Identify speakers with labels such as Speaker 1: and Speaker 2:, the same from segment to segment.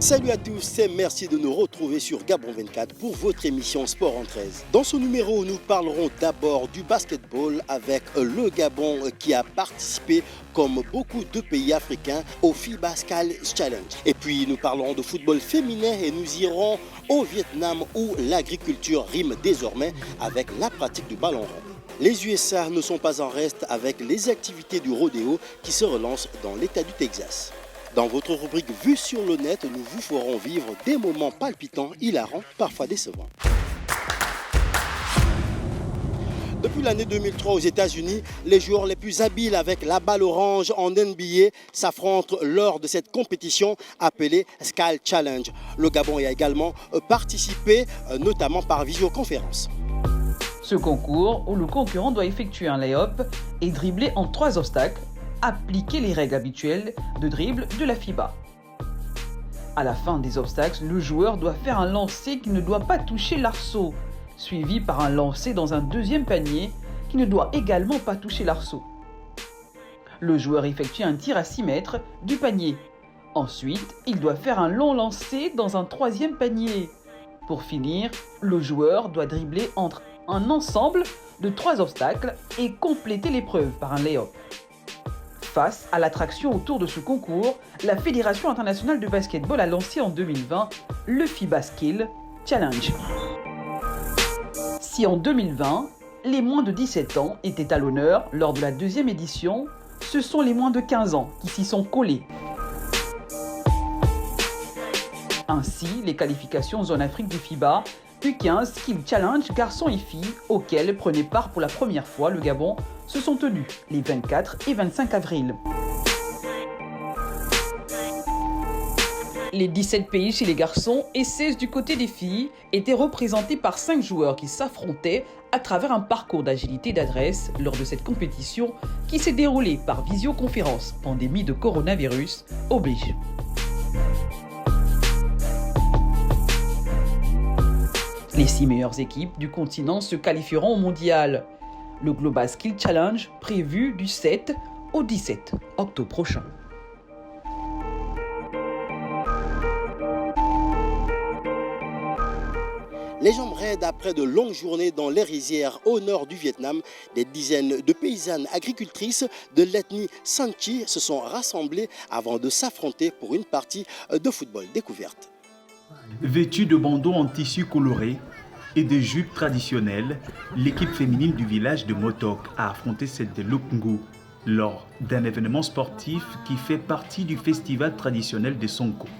Speaker 1: Salut à tous et merci de nous retrouver sur Gabon 24 pour votre émission Sport en 13. Dans ce numéro, nous parlerons d'abord du basketball avec le Gabon qui a participé, comme beaucoup de pays africains, au FIBA Skills Challenge. Et puis nous parlerons de football féminin et nous irons au Vietnam où l'agriculture rime désormais avec la pratique du ballon rond. Les USA ne sont pas en reste avec les activités du rodéo qui se relancent dans l'État du Texas. Dans votre rubrique Vue sur le net, nous vous ferons vivre des moments palpitants, hilarants, parfois décevants. Depuis l'année 2003 aux États-Unis, les joueurs les plus habiles avec la balle orange en NBA s'affrontent lors de cette compétition appelée Skills Challenge. Le Gabon y a également participé, notamment par visioconférence.
Speaker 2: Ce concours, où le concurrent doit effectuer un lay-up et dribbler en 3 obstacles, appliquer les règles habituelles de dribble de la FIBA. À la fin des obstacles, le joueur doit faire un lancer qui ne doit pas toucher l'arceau, suivi par un lancer dans un deuxième panier qui ne doit également pas toucher l'arceau. Le joueur effectue un tir à 6 mètres du panier. Ensuite, il doit faire un long lancer dans un troisième panier. Pour finir, le joueur doit dribbler entre un ensemble de 3 obstacles et compléter l'épreuve par un lay-up. Face à l'attraction autour de ce concours, la Fédération internationale de basketball a lancé en 2020 le FIBA Skills Challenge. Si en 2020, les moins de 17 ans étaient à l'honneur lors de la deuxième édition, ce sont les moins de 15 ans qui s'y sont collés. Ainsi, les qualifications zone Afrique du FIBA U15 Skills Challenge garçons et filles auxquels prenait part pour la première fois le Gabon se sont tenus les 24 et 25 avril. Les 17 pays chez les garçons et 16 du côté des filles étaient représentés par 5 joueurs qui s'affrontaient à travers un parcours d'agilité et d'adresse lors de cette compétition qui s'est déroulée par visioconférence, pandémie de coronavirus oblige. Les 6 meilleures équipes du continent se qualifieront au mondial. Le Global Skills Challenge prévu du 7 au 17 octobre prochain.
Speaker 1: Les jambes raides après de longues journées dans les rizières au nord du Vietnam, des dizaines de paysannes agricultrices de l'ethnie Sanchi se sont rassemblées avant de s'affronter pour une partie de football découverte.
Speaker 3: Vêtue de bandeaux en tissu coloré et de jupes traditionnelles, l'équipe féminine du village de Motok a affronté celle de Lukngu lors d'un événement sportif qui fait partie du festival traditionnel de Songkran.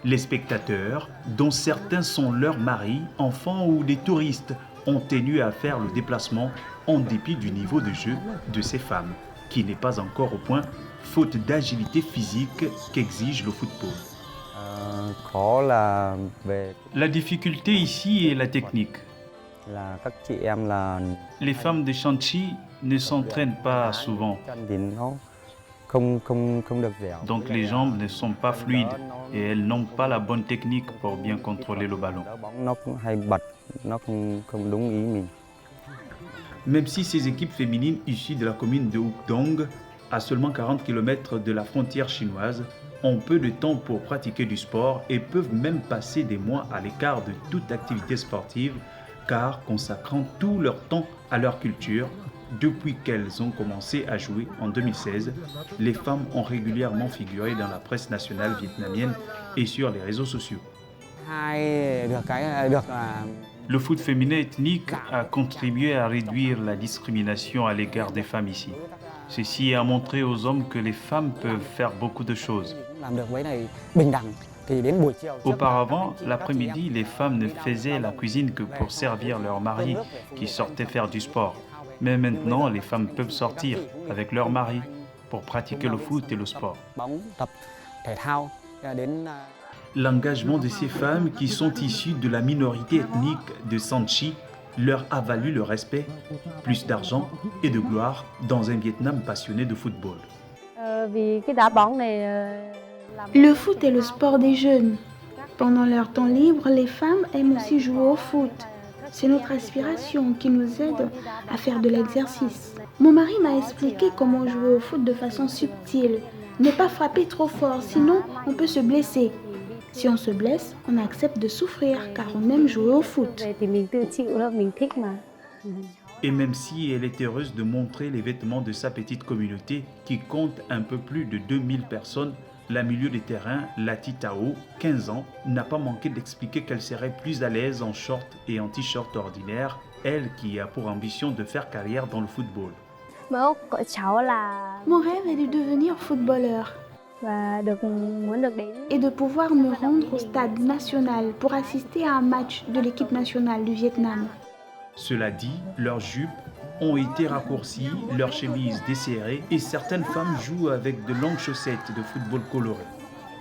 Speaker 3: Les spectateurs, dont certains sont leurs maris, enfants ou des touristes, ont tenu à faire le déplacement en dépit du niveau de jeu de ces femmes, qui n'est pas encore au point, faute d'agilité physique qu'exige le football. La difficulté ici est la technique. Les femmes de Shanchi ne s'entraînent pas souvent. Donc les jambes ne sont pas fluides et elles n'ont pas la bonne technique pour bien contrôler le ballon. Même si ces équipes féminines issues de la commune de Hoc Dong, à seulement 40 km de la frontière chinoise, ont peu de temps pour pratiquer du sport et peuvent même passer des mois à l'écart de toute activité sportive car consacrant tout leur temps à leur culture. Depuis qu'elles ont commencé à jouer en 2016, les femmes ont régulièrement figuré dans la presse nationale vietnamienne et sur les réseaux sociaux. Le foot féminin ethnique a contribué à réduire la discrimination à l'égard des femmes ici. Ceci a montré aux hommes que les femmes peuvent faire beaucoup de choses. Auparavant, l'après-midi, les femmes ne faisaient la cuisine que pour servir leurs maris qui sortaient faire du sport. Mais maintenant, les femmes peuvent sortir avec leurs maris pour pratiquer le foot et le sport. L'engagement de ces femmes qui sont issues de la minorité ethnique de Sanchi leur a valu le respect, plus d'argent et de gloire dans un Vietnam passionné de football.
Speaker 4: Le foot est le sport des jeunes. Pendant leur temps libre, les femmes aiment aussi jouer au foot. C'est notre aspiration qui nous aide à faire de l'exercice. Mon mari m'a expliqué comment jouer au foot de façon subtile. Ne pas frapper trop fort, sinon on peut se blesser. Si on se blesse, on accepte de souffrir car on aime jouer au foot.
Speaker 3: Et même si elle est heureuse de montrer les vêtements de sa petite communauté qui compte un peu plus de 2000 personnes, la milieu de terrain, Lati Tao, 15 ans, n'a pas manqué d'expliquer qu'elle serait plus à l'aise en short et en t-shirt ordinaire, elle qui a pour ambition de faire carrière dans le football.
Speaker 4: Mon rêve est de devenir footballeur et de pouvoir me rendre au stade national pour assister à un match de l'équipe nationale du Vietnam.
Speaker 3: Cela dit, leurs jupes ont été raccourcies, leurs chemises desserrées et certaines femmes jouent avec de longues chaussettes de football colorées.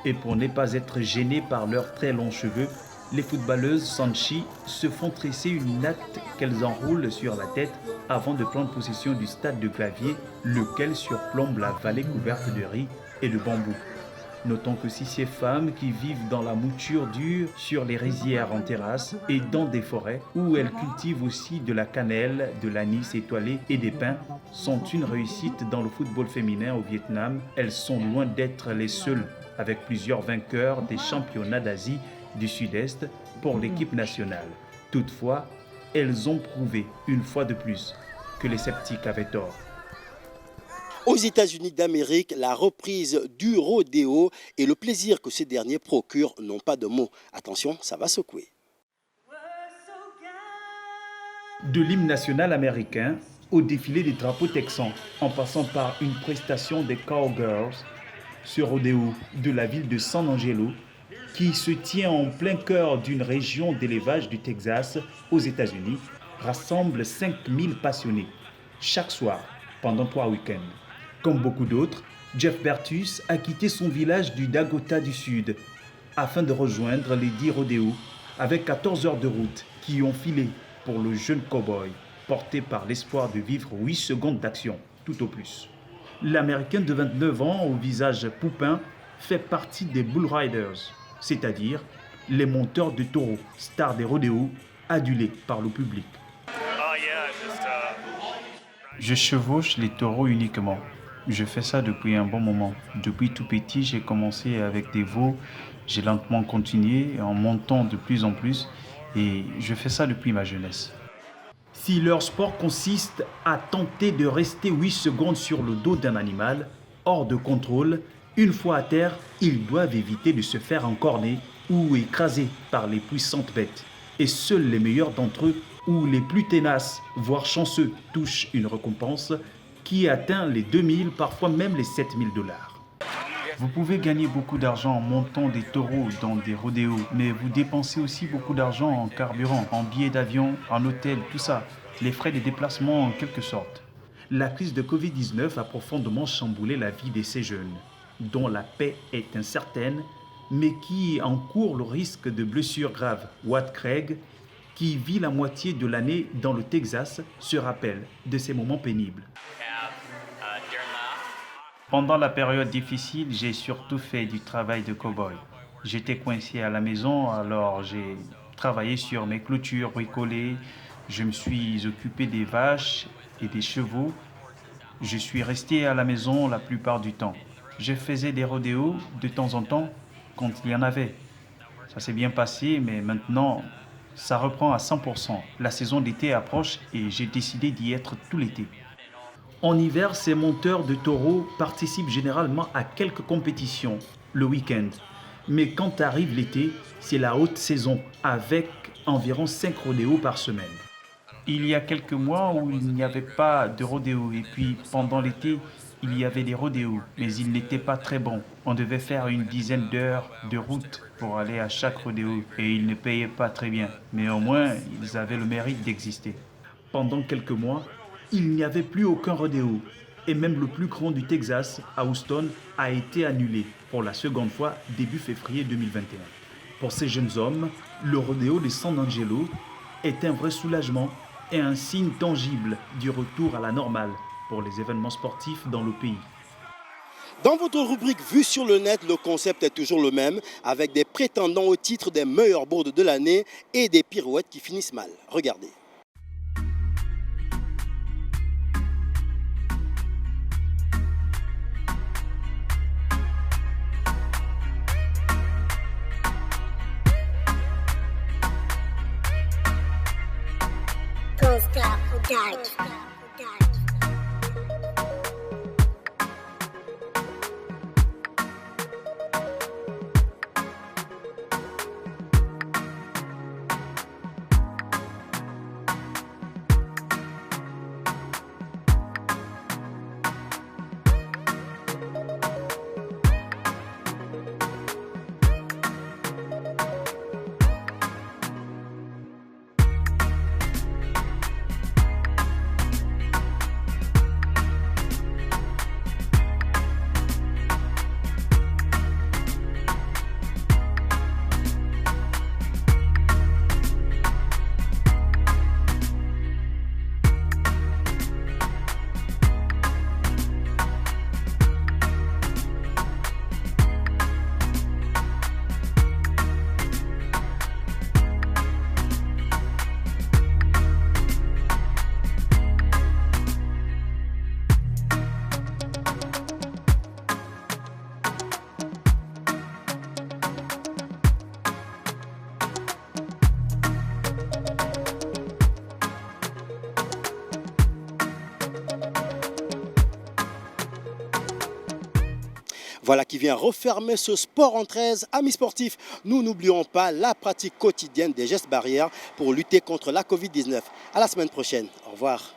Speaker 3: Et pour ne pas être gênées par leurs très longs cheveux, les footballeuses Sanchi se font tresser une natte qu'elles enroulent sur la tête avant de prendre possession du stade de Clavier, lequel surplombe la vallée couverte de riz et de bambou. Notons que si ces femmes qui vivent dans la mouture dure sur les rizières en terrasse et dans des forêts où elles cultivent aussi de la cannelle, de l'anis étoilé et des pins sont une réussite dans le football féminin au Vietnam, elles sont loin d'être les seules avec plusieurs vainqueurs des championnats d'Asie du Sud-Est pour l'équipe nationale. Toutefois, elles ont prouvé une fois de plus que les sceptiques avaient tort.
Speaker 1: Aux États-Unis d'Amérique, la reprise du rodéo et le plaisir que ces derniers procurent n'ont pas de mots. Attention, ça va secouer.
Speaker 3: De l'hymne national américain au défilé des drapeaux texans, en passant par une prestation des Cowgirls, ce rodéo de la ville de San Angelo, qui se tient en plein cœur d'une région d'élevage du Texas aux États-Unis, rassemble 5000 passionnés chaque soir pendant 3 week-ends. Comme beaucoup d'autres, Jeff Bertus a quitté son village du Dakota du Sud afin de rejoindre les 10 rodéos avec 14 heures de route qui ont filé pour le jeune cow-boy, porté par l'espoir de vivre 8 secondes d'action, tout au plus. L'Américain de 29 ans au visage poupin fait partie des Bull Riders, c'est-à-dire les monteurs de taureaux, stars des rodéos, adulés par le public. Je chevauche les taureaux uniquement. Je fais ça depuis un bon moment. Depuis tout petit, j'ai commencé avec des veaux. J'ai lentement continué en montant de plus en plus et je fais ça depuis ma jeunesse. Si leur sport consiste à tenter de rester 8 secondes sur le dos d'un animal, hors de contrôle, une fois à terre, ils doivent éviter de se faire encorner ou écraser par les puissantes bêtes. Et seuls les meilleurs d'entre eux ou les plus ténaces, voire chanceux, touchent une récompense qui atteint les 2000, parfois même les 7000 $. Vous pouvez gagner beaucoup d'argent en montant des taureaux dans des rodéos, mais vous dépensez aussi beaucoup d'argent en carburant, en billets d'avion, en hôtel, tout ça, les frais de déplacement en quelque sorte. La crise de Covid-19 a profondément chamboulé la vie de ces jeunes, dont la paix est incertaine, mais qui encourent le risque de blessures graves. Watt Craig, qui vit la moitié de l'année dans le Texas, se rappelle de ces moments pénibles. Pendant la période difficile, j'ai surtout fait du travail de cow-boy. J'étais coincé à la maison, alors j'ai travaillé sur mes clôtures bricolées. Je me suis occupé des vaches et des chevaux. Je suis resté à la maison la plupart du temps. Je faisais des rodéos de temps en temps quand il y en avait. Ça s'est bien passé, mais maintenant, ça reprend à 100%. La saison d'été approche et j'ai décidé d'y être tout l'été. En hiver, ces monteurs de taureaux participent généralement à quelques compétitions le week-end. Mais quand arrive l'été, c'est la haute saison avec environ 5 rodéos par semaine. Il y a quelques mois où il n'y avait pas de rodéo et puis pendant l'été, il y avait des rodéos, mais ils n'étaient pas très bons. On devait faire une dizaine d'heures de route pour aller à chaque rodéo et ils ne payaient pas très bien. Mais au moins, ils avaient le mérite d'exister. Pendant quelques mois, il n'y avait plus aucun rodéo et même le plus grand du Texas, à Houston, a été annulé pour la seconde fois début février 2021. Pour ces jeunes hommes, le rodéo de San Angelo est un vrai soulagement et un signe tangible du retour à la normale pour les événements sportifs dans le pays.
Speaker 1: Dans votre rubrique Vue sur le net, le concept est toujours le même, avec des prétendants au titre des meilleurs boards de l'année et des pirouettes qui finissent mal. Regardez. Voilà qui vient refermer ce sport en 13. Amis sportifs, nous n'oublions pas la pratique quotidienne des gestes barrières pour lutter contre la Covid-19. À la semaine prochaine. Au revoir.